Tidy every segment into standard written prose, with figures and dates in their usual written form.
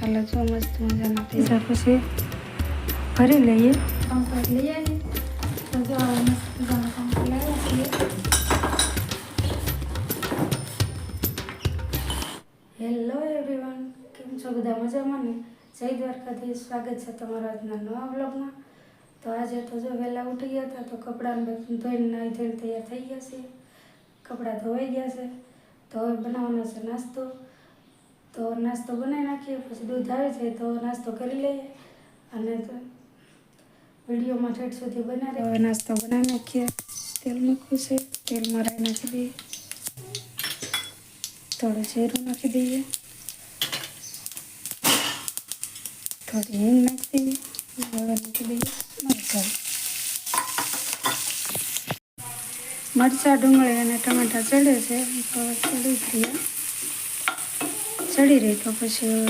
ચાલો જો મસ્ત મજાના થઈ જાય પછી ભરી લઈએ કમ્પ્લીટ લઈ આવીએ તો જો મસ્ત મજાનું કમ્પ્લીટ લાવ્યા છીએ। હેલો એવરીવન, કેમ છો બધા મજામાં ને? જય દ્વારકાધીશ, સ્વાગત છે તમારા આજના નવા બ્લોગમાં। તો આજે તો જો વહેલા ઉઠી ગયા હતા તો કપડાને બધું ધોઈને નાહી ધોઈને તૈયાર થઈ ગયા છે, કપડાં ધોવાઈ ગયા છે। તો હવે બનાવવાનો છે નાસ્તો। તો નાસ્તો બનાવી નાખીએ, પછી દૂધ આવી જાય તો નાસ્તો કરી લઈએ અને વિડીયોમાં ઠેઠ સુધી બનાવી। હવે નાસ્તો બનાવી નાખીએ। તેલ મૂક્યું છે, તેલમાં રાઈ નાખી દઈએ, થોડું જીરું નાખી દઈએ, થોડી હિંગ નાખી દઈએ, હવે નાખી દઈએ મરચાં, ડુંગળી અને ટમાટા ચડે છે તો ચડી રહી તો પછી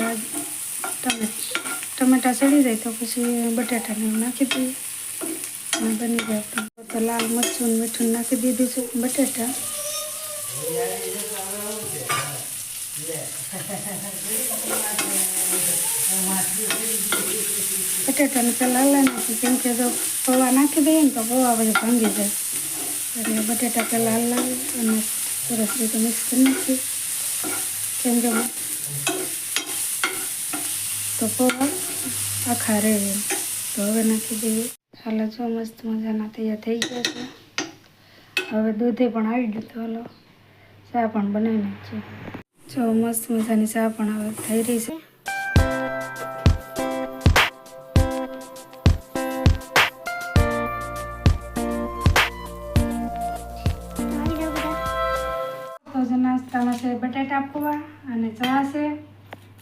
ટમાટા ચડી જાય તો પછી બટાટાને નાખી દઈએ અને બની જાય। તો લાલ મરચું મીઠું નાખી દીધું છે બટાટાને પહેલાં હલાવી નાખી, કેમ કે જો પૌવા નાખી દઈએ ને તો પૌવા બધું ભાંગી જાય, એટલે બટાટા પહેલાં હલાવી અને સરસ રીતે મિક્સ કરી નાખીએ, કેમ કે તો પૌવા આખા રહે એમ। તો હવે નાખી દઈએ। ચાલો જો મસ્ત મજાના તૈયાર થઈ ગયા છે। હવે દૂધે પણ આવી ગયું તો હાલો ચા પણ બનાવી નાખીએ। જો મસ્ત મજાની ચા પણ હવે થઈ રહી છે। તો નાસ્તામાં છે બટાટા પૌવા અને ચા છે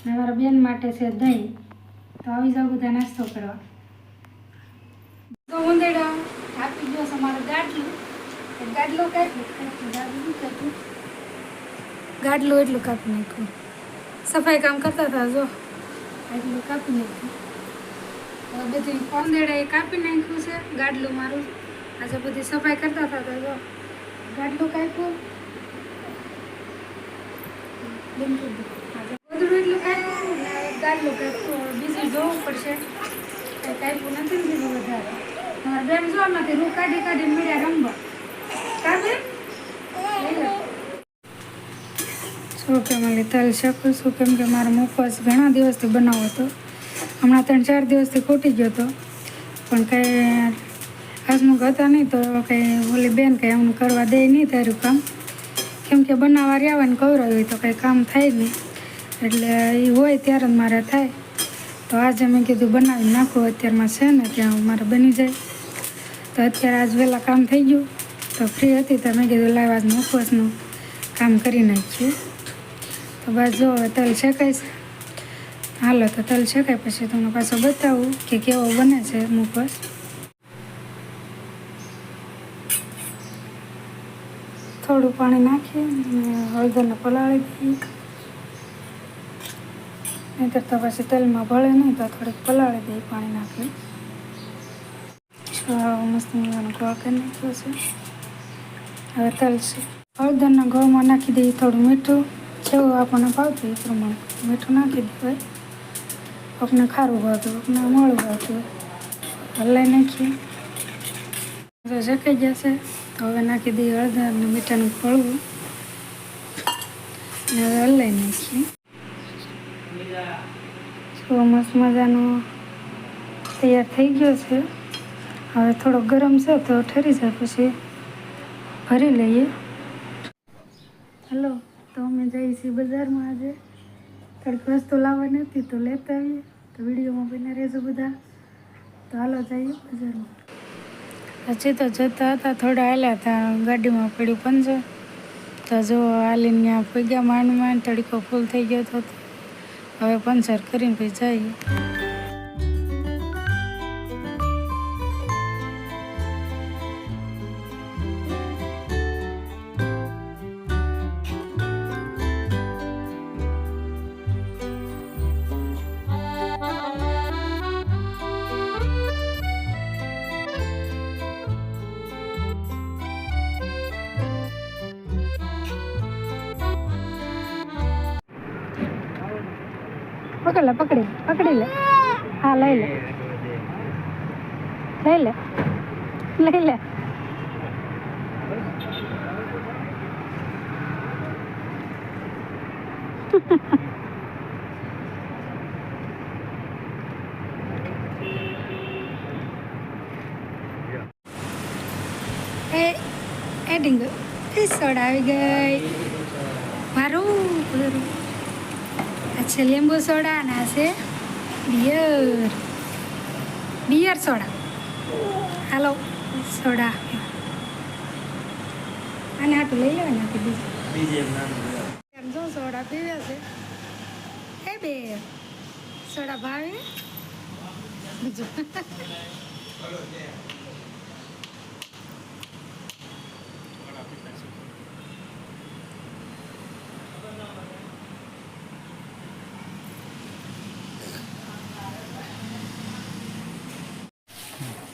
ને મારા બેન માટે છે દહીં। તો આવી જાવ બધા નાસ્તો કરવા। તો ઉંદેડા આપી ગયો છે મારું ગાડલું એટલું કાપી નાખ્યું। સફાઈ કામ કરતા હતા, જો એટલું કાપી નાખ્યું। તો બધી કોંદેડા એ કાપી નાખ્યું છે ગાડલું મારું। આજે બધી સફાઈ કરતા હતા તો જો ગાડલું કાપ્યું, ગોદડું એટલું કાપ્યું ને ગાડલું કાપ્યું। બીજું જોવું પડશે, કંઈ કાપ્યું નથી ને બીજું વધારે। તમારા બેન જો આમાંથી રૂ કાઢી કાઢીને મળ્યા રમવા કાપે શું કે મને તલ શકું છું, કેમ કે મારો ઉપવાસ ઘણા દિવસથી બનાવો હતો, હમણાં 3-4 દિવસથી ખૂટી ગયો હતો, પણ કંઈ હસમુખ હતા નહીં તો કંઈ ઓલી બેન કંઈ એમ કરવા દે નહીં તારું કામ, કેમ કે બનાવવા રહ્યા હોય ને કવરાય હોય તો કંઈ કામ થાય નહીં, એટલે એ હોય ત્યારે જ મારે થાય। તો આજે મેં કીધું બનાવી નાખું, અત્યારમાં છે ને ત્યાં મારે બની જાય। તો અત્યારે આજ વહેલા કામ થઈ ગયું તો ફ્રી હતી તો મેં કીધું લાવ આજનું ઉપવાસનું કામ કરી નાખીએ। તો બસ જો હવે તલ શેકાય છે, હાલો તો તલ શેકાય પછી તમને પાછો બતાવું કે કેવો બને છે ઉપવાસ। થોડું પાણી નાખી હળદરને પલાળી દઈએ, નહીંતર તો પછી તેલમાં ભળે નહીં તો થોડીક પલાળી દઈએ પાણી નાખી। મસ્ત મજાનો ગોળ કરી નાખ્યો છે। હવે તલ છે, હળદરના ગોળમાં નાખી દઈએ થોડું મીઠું, જેવું આપણને ભાવતું એ પ્રમાણે મીઠું નાખી દેવાય। આપણે ખારું ભાવતું, આપણે મોળું ભાવતું હલાવી નાખીએ। તો શેકાઈ જશે તો હવે નાખી દઈએ હળદર અને મીઠાનું ખોળવું અને હવે હલાવી નાખીએ। તો મસ્ત મજાનો તૈયાર થઈ ગયો છે। હવે થોડો ગરમ છે તો ઠરી જાય પછી ભરી લઈએ। હલો, તો અમે જઈએ છીએ બજારમાં, આજે થોડીક વસ્તુ લાવવાની હતી તો લેતા આવીએ। તો વિડીયોમાં બને રહેજો બધા। તો હાલો જઈએ બજારમાં। હજી તો જતા હતા, થોડા હાલ્યા હતા, ગાડીમાં પડ્યું પંચર તો જો હાલીને ત્યાં પગ્યા માંડ તડીકો ફૂલ થઈ ગયો હતો, હવે પંચર કરીને પછી જઈએ। પકડ લે, પકડી લે. હા, લઈ લે. એ ડીંગો ફિશ સોડા આવી ગઈ. મારું આ છે લીંબુ સોડા અને આ છે બિયર સોડા. હાલો સોડા આને હાટું લઈ લેવા નાખી બીજું જો સોડા પીવે છે. એ બે સોડા ભાવે બીજું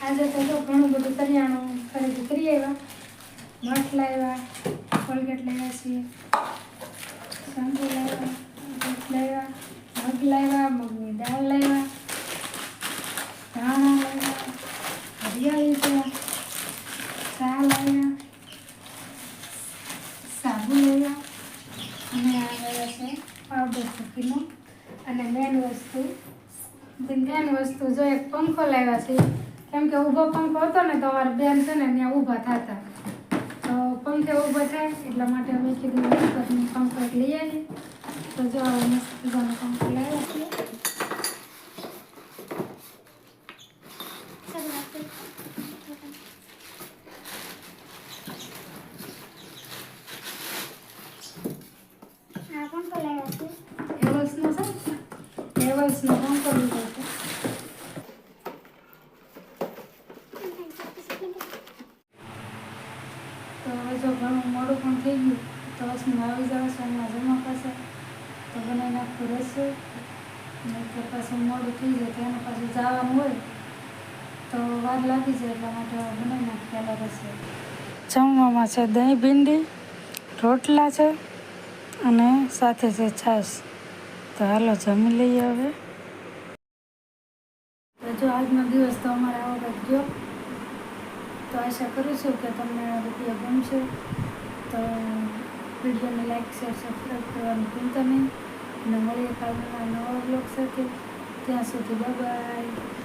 આજે તો જો ઘણું બધું કરિયાણું ખરીદી કરી આવ્યા. મઠ લાવ્યા, કોલગેટ લાવ્યા છીએ, શેમ્પુ લાવ્યા, દૂધ લાવ્યા, મગ લાવ્યા, મગની દાળ લાવ્યા, ધાણા લાવ્યા, હરિયાળી છે, ચા લાવ્યા, સાબુ લાવ્યા અને આ લાવ્યા છે પાવડર મૂકીનો. અને મેન વસ્તુ જો એક પંખો લાવ્યા છે. કેમ કે ઊભો પંખો હતો ને તો અમારા બેન છે ને ત્યાં ઊભા થતા, તો પંખે ઊભા થાય એટલા માટે અમે કીધું પંખો એક લઈ આવીએ. તો જો મસ્ત મજાનો પંખો લાવ્યા છીએ. આ પંખો લાવ્યા છે હેવલ્સનો છે. હેવલ્સનો પંખો લીધો છે. તો હવે જો ઘણું મોડું પણ થઈ ગયું તો વસનું આવી જાવ છો એમના જમા પાસે તો બનાવી નાખતું રહેશે. નહીં તો પાછું મોડું થઈ જાય તો એનું પાછું જવાનું હોય તો વાર લાગી જાય એટલા માટે બનાવી નાખેલા રહેશે. જમવામાં છે દહીં ભીંડી, રોટલા છે અને સાથે છે છાશ. તો હાલો જમી લઈએ હવે. તો જો આજનો દિવસ તો અમારે આવો કંઈક ગયો. તો આશા કરું છું કે તમને વિડીયો ગમશે. તો વિડીયોને લાઈક, શેર, સબસ્ક્રાઈબ કરવાનું ભૂલતા નહીં. અને મળીએ કાલના નવા બ્લોગ સાથે. ત્યાં સુધી બાય બાય.